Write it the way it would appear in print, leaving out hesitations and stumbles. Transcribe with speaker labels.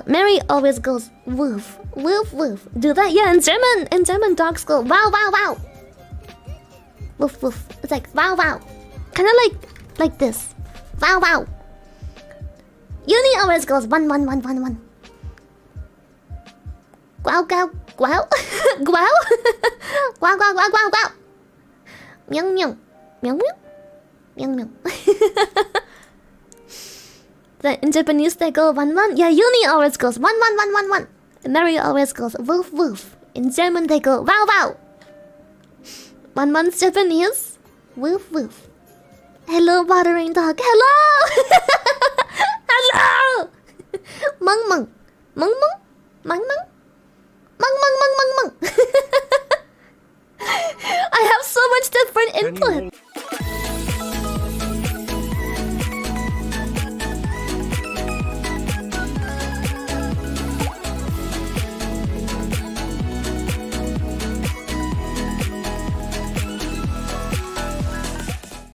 Speaker 1: Mary always goes woof, woof, woof. Do that? Yeah, in German dogs go wow, wow, wow. Woof, woof. It's like wow, wow. Kind of like this. Wow, wow. Uni always goes one, one, one, one, one. Wow, wow, wow. Wow. Wow, wow, wow, wow, wow. Myung, myung. Myung, myung. Myung, myung. In Japanese they go one one. Yeah, Uni always goes one one one one one. Mary always goes woof woof. In German they go wow wow. One one's Japanese. Woof woof. Hello, watering dog. Hello. Hello. Mung mung. Mung mung. Mung mung.